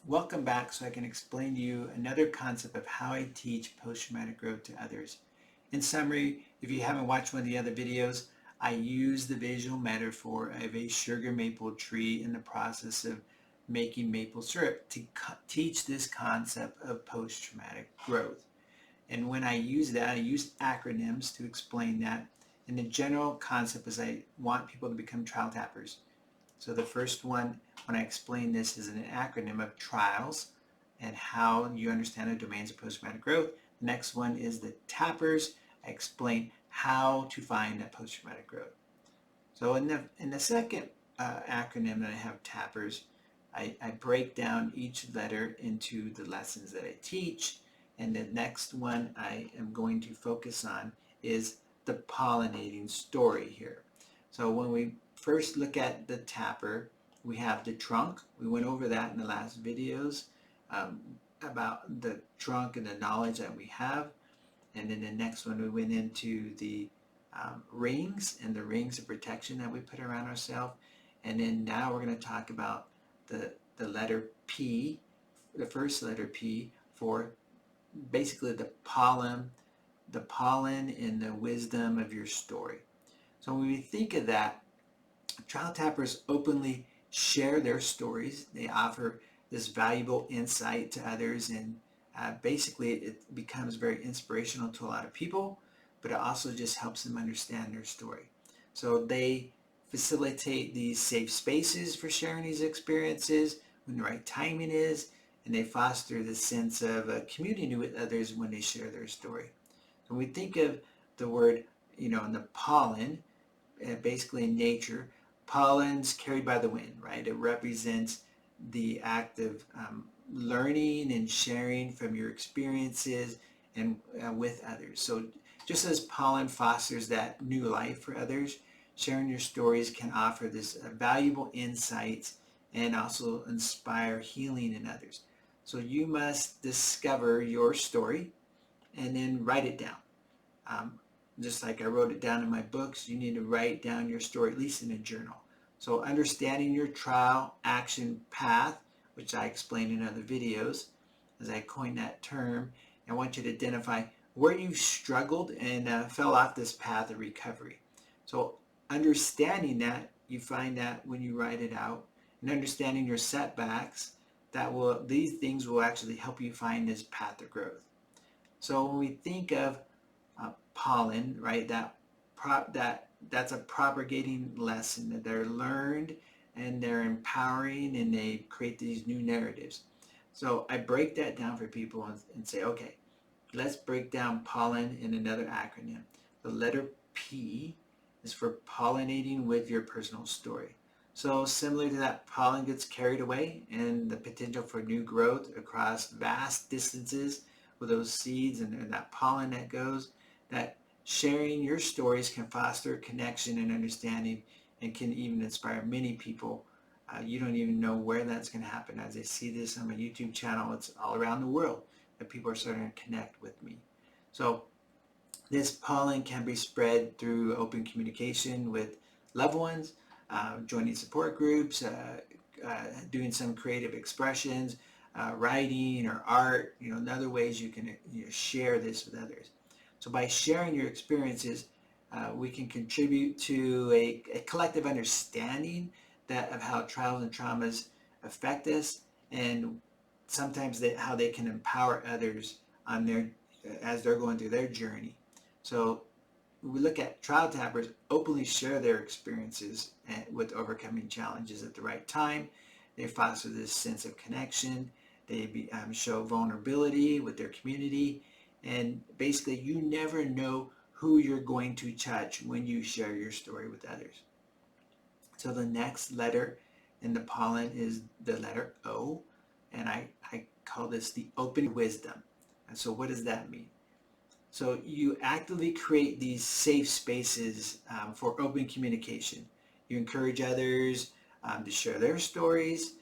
Welcome back so I can explain to you another concept of how I teach post-traumatic growth to others. In summary, if you haven't watched one of the other videos, I use the visual metaphor of a sugar maple tree in the process of making maple syrup to teach this concept of post-traumatic growth. And when I use that, I use acronyms to explain that. And the general concept is I want people to become trial tappers. So the first one, when I explain this, is an acronym of trials and how you understand the domains of post-traumatic growth. The next one is the tappers. I explain how to find that post-traumatic growth. So in the second acronym that I have tappers, I break down each letter into the lessons that I teach. And the next one I am going to focus on is the pollinating story here. So when we first look at the tapper, we have the trunk. We went over that in the last videos um, about the trunk and the knowledge that we have. And then the next one we went into the rings and the rings of protection that we put around ourselves. And then now we're going to talk about the letter P, the first letter P, for basically the pollen and the wisdom of your story. So when we think of that, trial tappers openly share their stories. They offer this valuable insight to others, and basically it becomes very inspirational to a lot of people, but it also just helps them understand their story. So they facilitate these safe spaces for sharing these experiences when the right timing is, and they foster this sense of a community with others when they share their story. So when we think of the word, in the pollen, basically in nature, pollen's carried by the wind, right? It represents the act of learning and sharing from your experiences and with others. So just as pollen fosters that new life for others, sharing your stories can offer this valuable insights and also inspire healing in others. So you must discover your story and then write it down. Um, just like I wrote it down in my books, you need to write down your story, at least in a journal. So understanding your trial action path, which I explained in other videos, as I coined that term, I want you to identify where you struggled and fell off this path of recovery. So understanding that, you find that when you write it out, and understanding your setbacks, these things will actually help you find this path of growth. So when we think of pollen, right? That's a propagating lesson that they're learned and they're empowering and they create these new narratives. So I break that down for people and say, okay, let's break down pollen in another acronym. The letter P is for pollinating with your personal story. So similar to that, pollen gets carried away and the potential for new growth across vast distances with those seeds and that pollen that goes, that sharing your stories can foster connection and understanding and can even inspire many people. You don't even know where that's going to happen. As I see this on my YouTube channel, it's all around the world that people are starting to connect with me. So this pollen can be spread through open communication with loved ones, joining support groups, doing some creative expressions, writing or art, and other ways you can share this with others. So by sharing your experiences, we can contribute to a collective understanding of how trials and traumas affect us, and sometimes how they can empower others as they're going through their journey. So we look at trial tappers openly share their experiences with overcoming challenges at the right time. They foster this sense of connection. They show vulnerability with their community. And basically, you never know who you're going to touch when you share your story with others. So the next letter in the pollen is the letter O. And I call this the open wisdom. And so what does that mean? So you actively create these safe spaces for open communication. You encourage others to share their stories,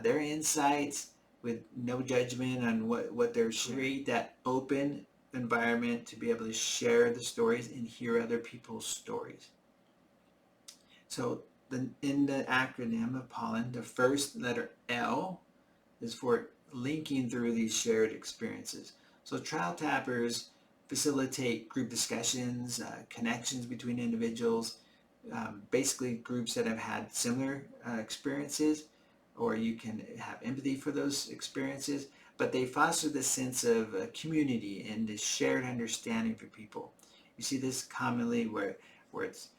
their insights with no judgment on what they're sharing. Create that open environment to be able to share the stories and hear other people's stories. So in the acronym of pollen, the first letter L is for linking through these shared experiences. So trial tappers facilitate group discussions, connections between individuals, basically groups that have had similar experiences, or you can have empathy for those experiences, but they foster this sense of community and this shared understanding for people. You see this commonly where it's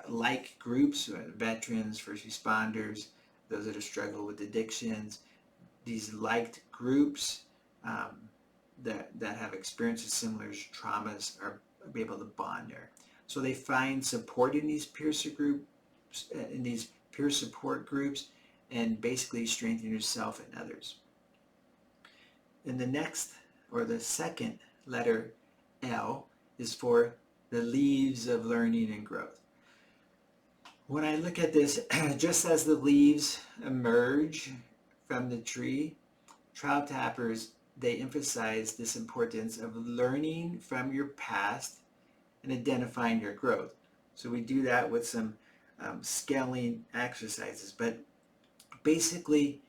like groups, veterans, first responders, those that have struggled with addictions, these liked groups that have experienced similar traumas are be able to bond there. So they find support in these peer support groups, and basically strengthen yourself and others. And the next, or the second letter, L, is for the leaves of learning and growth. When I look at this, just as the leaves emerge from the tree, trial tappers, they emphasize this importance of learning from your past and identifying your growth. So we do that with some scaling exercises, but basically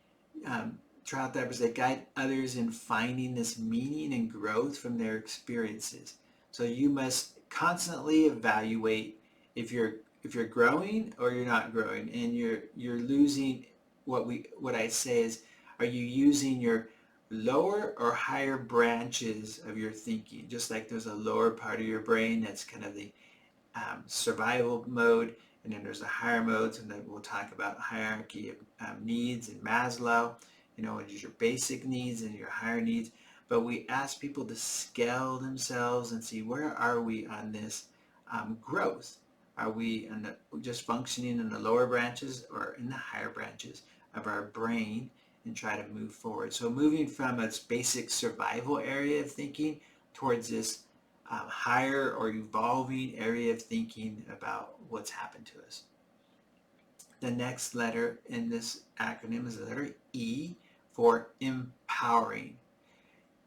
trial tappers, they guide others in finding this meaning and growth from their experiences. So you must constantly evaluate if you're growing or you're not growing, and you're losing. What I say is, are you using your lower or higher branches of your thinking? Just like there's a lower part of your brain that's kind of the survival mode, and then there's the higher modes, and then we'll talk about hierarchy of needs and Maslow. It's your basic needs and your higher needs. But we ask people to scale themselves and see, where are we on this growth? Are we just functioning in the lower branches or in the higher branches of our brain, and try to move forward? So moving from its basic survival area of thinking towards this higher or evolving area of thinking about what's happened to us. The next letter in this acronym is the letter E, for empowering.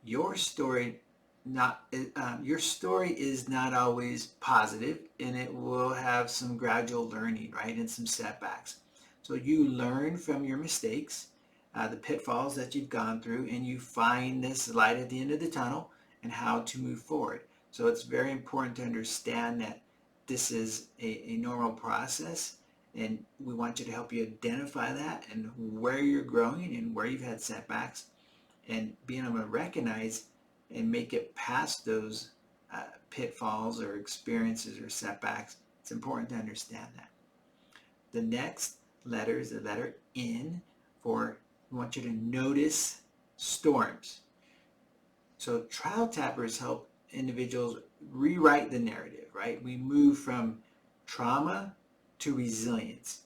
Your story is not always positive, and it will have some gradual learning, right, and some setbacks. So you learn from your mistakes, the pitfalls that you've gone through, and you find this light at the end of the tunnel and how to move forward. So it's very important to understand that this is a normal process, and we want you to help you identify that and where you're growing and where you've had setbacks, and being able to recognize and make it past those pitfalls or experiences or setbacks. It's important to understand that. The next letter is the letter N, for we want you to notice storms. So trial tappers help individuals rewrite the narrative, right? We move from trauma to resilience,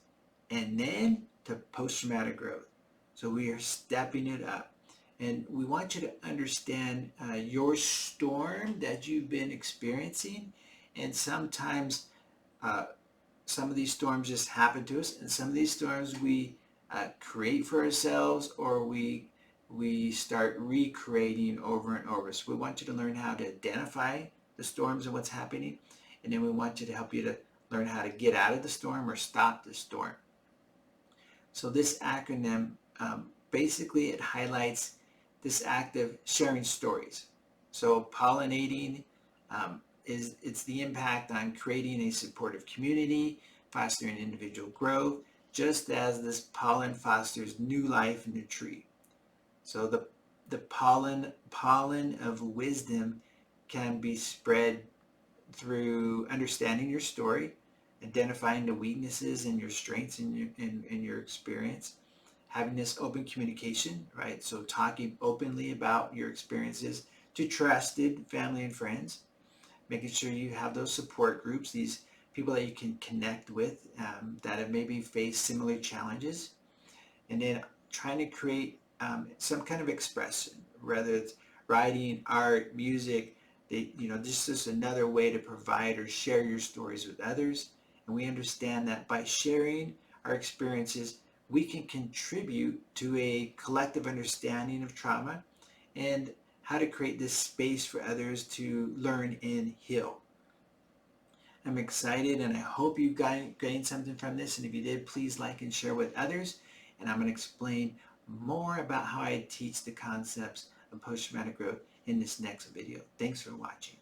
and then to post-traumatic growth. So we are stepping it up. And we want you to understand your storm that you've been experiencing. And sometimes some of these storms just happen to us, and some of these storms we create for ourselves, or we start recreating over and over. So we want you to learn how to identify the storms and what's happening, and then we want you to help you to learn how to get out of the storm or stop the storm. So this acronym, basically it highlights this act of sharing stories. So pollinating, it's the impact on creating a supportive community, fostering individual growth, just as this pollen fosters new life in the tree. So the pollen of wisdom can be spread through understanding your story, identifying the weaknesses and your strengths in your experience, having this open communication, right? So talking openly about your experiences to trusted family and friends, making sure you have those support groups, these people that you can connect with that have maybe faced similar challenges, and then trying to create some kind of expression, whether it's writing, art, music. This is another way to provide or share your stories with others. And we understand that by sharing our experiences, we can contribute to a collective understanding of trauma and how to create this space for others to learn and heal. I'm excited, and I hope you gained something from this. And if you did, please like and share with others. And I'm going to explain more about how I teach the concepts of post-traumatic growth in this next video. Thanks for watching.